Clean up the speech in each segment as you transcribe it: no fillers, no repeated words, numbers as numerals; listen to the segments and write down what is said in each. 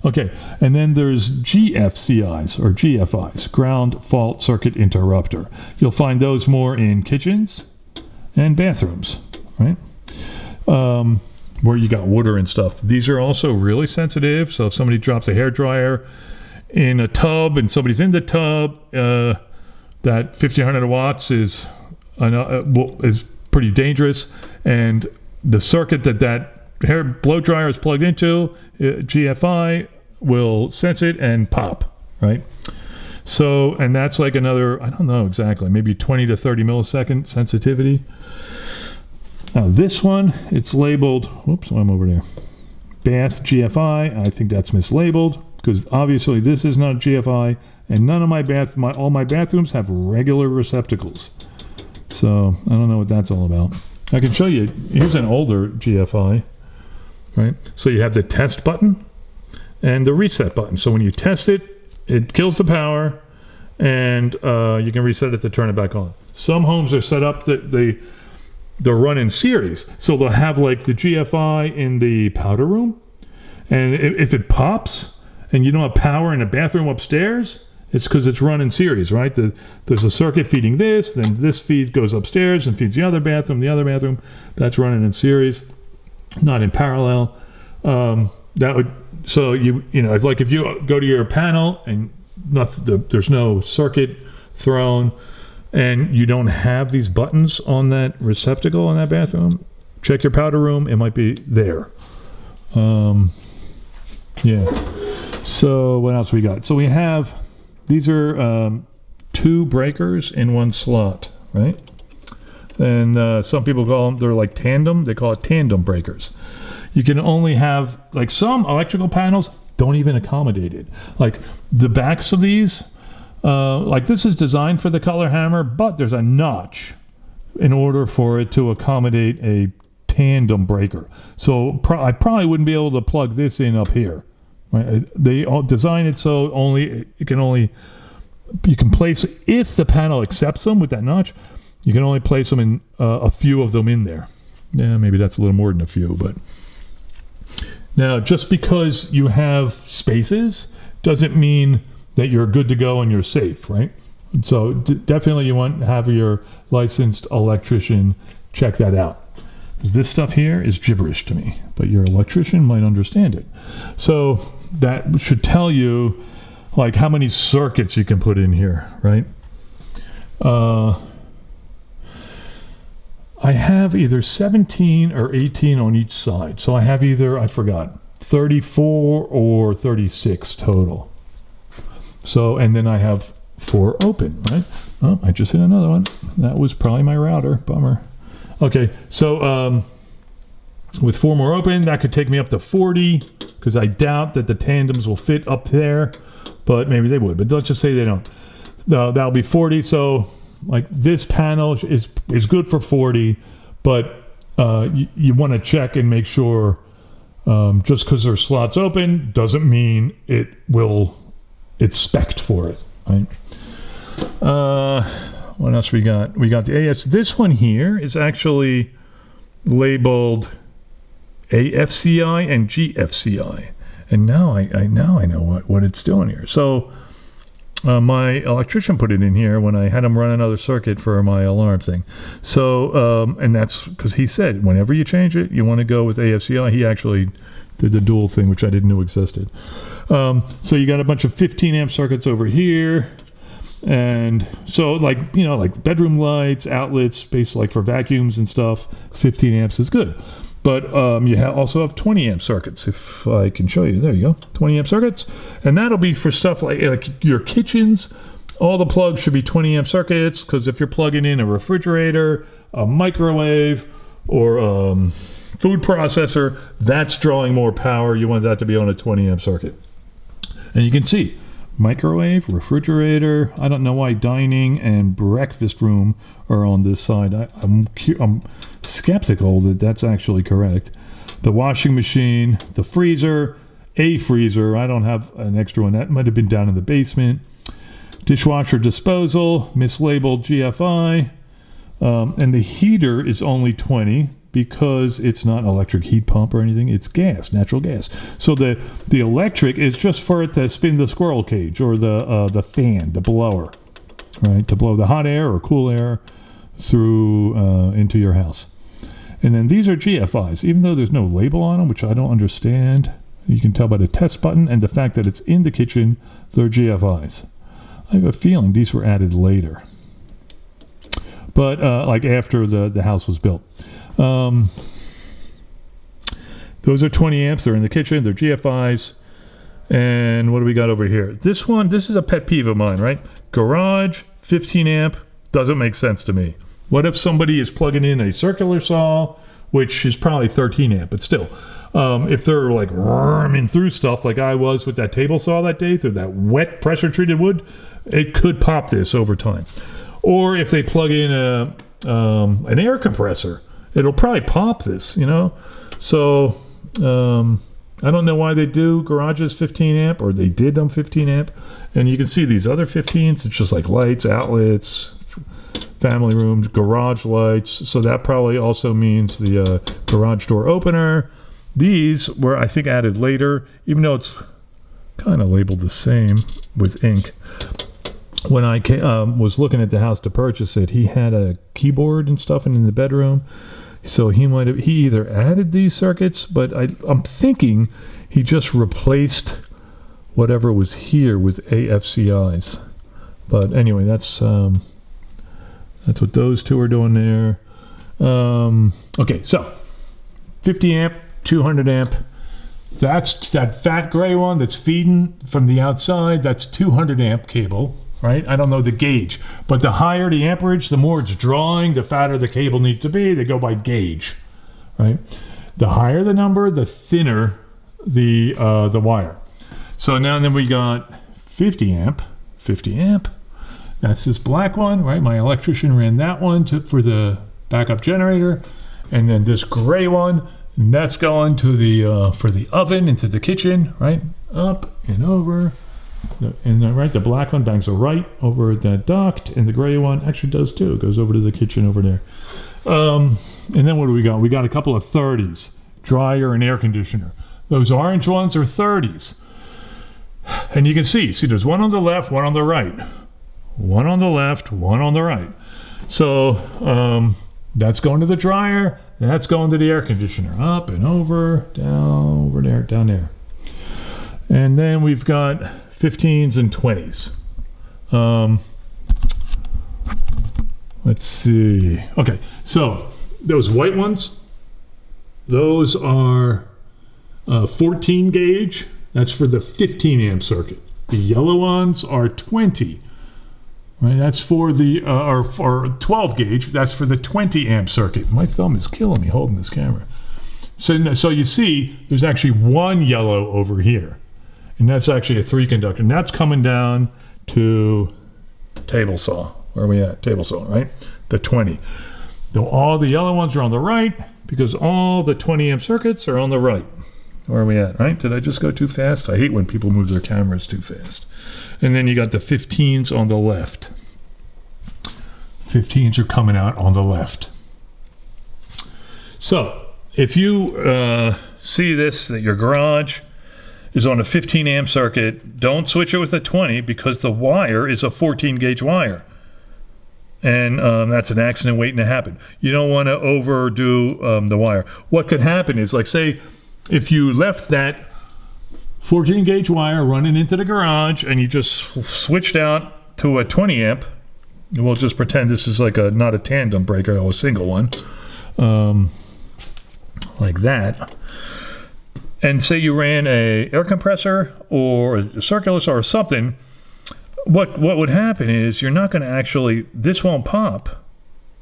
Okay, and then there's GFCIs or GFIs, ground fault circuit interrupter. You'll find those more in kitchens and bathrooms, right? Where you got water and stuff. These are also really sensitive, so if somebody drops a hairdryer in a tub and somebody's in the tub, that 1500 watts is pretty dangerous, and the circuit that hair blow dryer is plugged into, GFI will sense it and pop, right? So, and that's like another, I don't know exactly, maybe 20 to 30 millisecond sensitivity. Now this one, it's labeled, whoops, I'm over there, bath GFI. I think that's mislabeled because obviously this is not GFI, and none of all my bathrooms have regular receptacles. So I don't know what that's all about. I can show you, here's an older GFI, right? So you have the test button and the reset button. So when you test it, it kills the power, and you can reset it to turn it back on. Some homes are set up that they'll run in series. So they'll have like the GFI in the powder room, and if it pops and you don't have power in a bathroom upstairs, it's because it's run in series, right? There's a circuit feeding this, then this feed goes upstairs and feeds the other bathroom, that's running in series, not in parallel. So it's like if you go to your panel and there's no circuit thrown, and you don't have these buttons on that receptacle in that bathroom, check your powder room. It might be there. So what else we got? So we have, these are 2 breakers in 1 slot, right? And some people call them, they're like tandem. They call it tandem breakers. You can only have, like some electrical panels don't even accommodate it. Like the backs of these, like this is designed for the color hammer, but there's a notch in order for it to accommodate a tandem breaker. So I probably wouldn't be able to plug this in up here. Right? They all design it so you can place, if the panel accepts them with that notch, you can only place them in a few of them in there. Yeah, maybe that's a little more than a few, but now just because you have spaces doesn't mean that you're good to go and you're safe, right? So definitely you want to have your licensed electrician check that out, because this stuff here is gibberish to me, but your electrician might understand it. So that should tell you like how many circuits you can put in here, right? I have either 17 or 18 on each side. So I have either, I forgot, 34 or 36 total. So, and then I have 4 open, right? Oh, I just hit another one. That was probably my router. Bummer. Okay, so with 4 more open, that could take me up to 40, because I doubt that the tandems will fit up there, but maybe they would. But let's just say they don't. That'll be 40. So like this panel is good for 40, but you want to check and make sure, just because there's slots open doesn't mean it's spec'd for it, right? What else we got? We got the AS. This one here is actually labeled AFCI and GFCI, and now I know what it's doing here. So my electrician put it in here when I had him run another circuit for my alarm thing. So and that's because he said whenever you change it, you want to go with AFCI. He actually did the dual thing, which I didn't know existed. So you got a bunch of 15 amp circuits over here. And so like, like bedroom lights, outlets, space like for vacuums and stuff, 15 amps is good. But you also have 20 amp circuits, if I can show you. There you go, 20 amp circuits. And that'll be for stuff like your kitchens. All the plugs should be 20 amp circuits, because if you're plugging in a refrigerator, a microwave, or food processor, that's drawing more power. You want that to be on a 20 amp circuit. And you can see microwave, refrigerator. I don't know why dining and breakfast room are on this side. I'm skeptical that that's actually correct. The washing machine, the freezer, a freezer. I don't have an extra one. That might have been down in the basement. Dishwasher disposal, mislabeled GFI. And the heater is only 20 because it's not an electric heat pump or anything. It's gas, natural gas. So the electric is just for it to spin the squirrel cage or the fan, the blower, right? To blow the hot air or cool air through into your house. And then these are GFIs, even though there's no label on them, which I don't understand. You can tell by the test button and the fact that it's in the kitchen, they're GFIs. I have a feeling these were added later, but like after the house was built. Those are 20 amps. They're in the kitchen. They're GFIs. And what do we got over here? This is a pet peeve of mine, right? Garage, 15 amp, doesn't make sense to me. What if somebody is plugging in a circular saw, which is probably 13 amp, but still, if they're like worming through stuff like I was with that table saw that day through that wet pressure treated wood, it could pop this over time. Or if they plug in an air compressor, it'll probably pop this, you know? So I don't know why they do garages 15 amp, or they did them 15 amp. And you can see these other 15s, it's just like lights, outlets, family rooms, garage lights. So that probably also means the garage door opener. These were, I think, added later, even though it's kind of labeled the same with ink. When I was looking at the house to purchase it, he had a keyboard and stuff in the bedroom. So he either added these circuits, but I'm thinking he just replaced whatever was here with AFCIs. But anyway, that's what those two are doing there. Okay, so 50 amp, 200 amp. That's that fat gray one that's feeding from the outside. That's 200 amp cable, right? I don't know the gauge, but the higher the amperage, the more it's drawing, the fatter the cable needs to be. They go by gauge, right? The higher the number, the thinner the wire. So now then we got 50 amp. That's this black one, right? My electrician ran that one for the backup generator, and then this gray one, and that's going to the for the oven into the kitchen, right? Up and over. And then, right, the black one bangs a right over that duct, and the gray one actually does too. It goes over to the kitchen over there. And then what do we got? We got a couple of 30s, dryer and air conditioner. Those orange ones are 30s. And you can see there's one on the left, one on the right. One on the left, one on the right. So that's going to the dryer, that's going to the air conditioner. Up and over, down, over there, down there. And then we've got 15s and 20s. Let's see. Okay, so those white ones, those are 14 gauge. That's for the 15 amp circuit. The yellow ones are 20. Right, that's for the or 12 gauge. That's for the 20 amp circuit. My thumb is killing me holding this camera. So you see, there's actually one yellow over here, and that's actually a 3 conductor. And that's coming down to table saw. Where are we at? Table saw, right? The 20. Though all the yellow ones are on the right because all the 20 amp circuits are on the right. Where are we at, right? Did I just go too fast? I hate when people move their cameras too fast. And then you got the 15s on the left. 15s are coming out on the left. So if you see this, that your garage is on a 15 amp circuit, don't switch it with a 20 because the wire is a 14 gauge wire. And that's an accident waiting to happen. You don't want to overdo the wire. What could happen is, like, say, if you left that 14 gauge wire running into the garage and you just switched out to a 20 amp, we'll just pretend this is like not a tandem breaker, a single one, like that. And say you ran a air compressor or a circular saw or something, what would happen is you're not going to actually, this won't pop,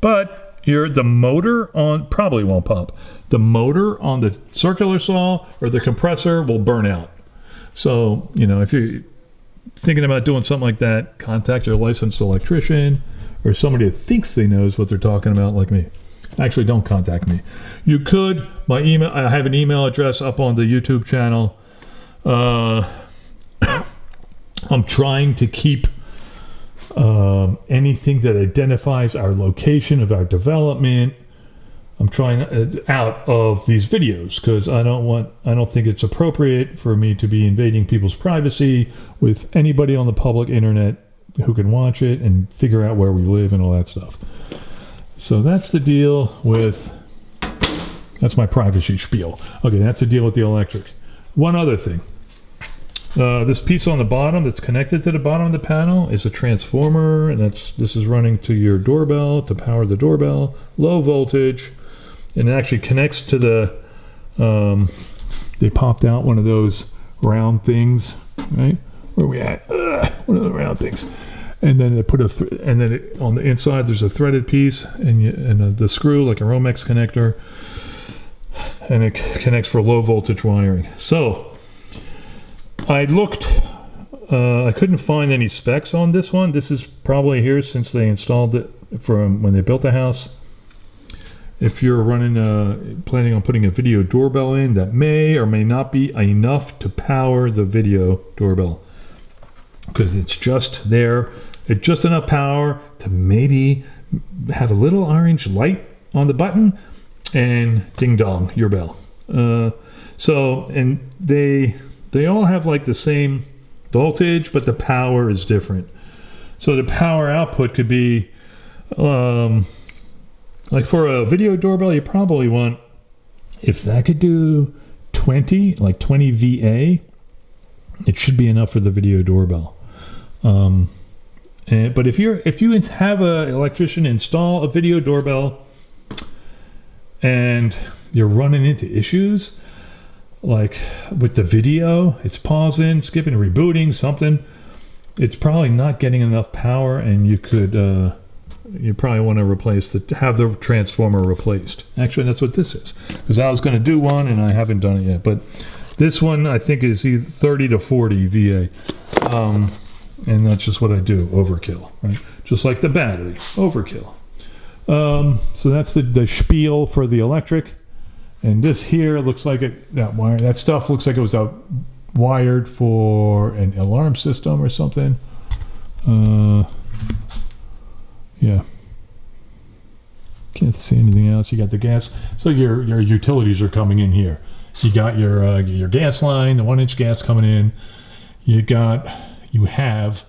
but the motor on probably won't pop. The motor on the circular saw or the compressor will burn out. So, if you're thinking about doing something like that, contact your licensed electrician or somebody that thinks they knows what they're talking about, like me. Actually, don't contact me. You could. My email. I have an email address up on the YouTube channel. I'm trying to keep anything that identifies our location of our development I'm trying out of these videos because I don't think it's appropriate for me to be invading people's privacy with anybody on the public internet who can watch it and figure out where we live and all that stuff. So that's the deal with, that's my privacy spiel. Okay, that's the deal with the electric. One other thing. This piece on the bottom that's connected to the bottom of the panel is a transformer, and this is running to your doorbell to power the doorbell, low voltage, and it actually connects to the, they popped out one of those round things, right? Where are we at? One of the round things. And then they put on the inside there's a threaded piece and the screw like a Romex connector, and it connects for low voltage wiring. So I looked, I couldn't find any specs on this one. This is probably here since they installed it from when they built the house. If you're planning on putting a video doorbell in, that may or may not be enough to power the video doorbell, because it's just there. It's just enough power to maybe have a little orange light on the button and ding dong, your bell. And they all have like the same voltage, but the power is different. So the power output could be, like for a video doorbell, you probably want, if that could do 20 VA, it should be enough for the video doorbell. But if you have an electrician install a video doorbell and you're running into issues, like with the video, it's pausing, skipping, rebooting, something, it's probably not getting enough power, and you probably want to have the transformer replaced. Actually, that's what this is, because I was going to do one and I haven't done it yet. But this one I think is either 30 to 40 VA, and that's just what I do. Overkill, right? Just like the battery, overkill. So that's the spiel for the electric. And this here looks like that stuff looks like it was wired for an alarm system or something. Yeah. Can't see anything else. You got the gas. So your utilities are coming in here. You got your gas line, the 1-inch gas coming in. You have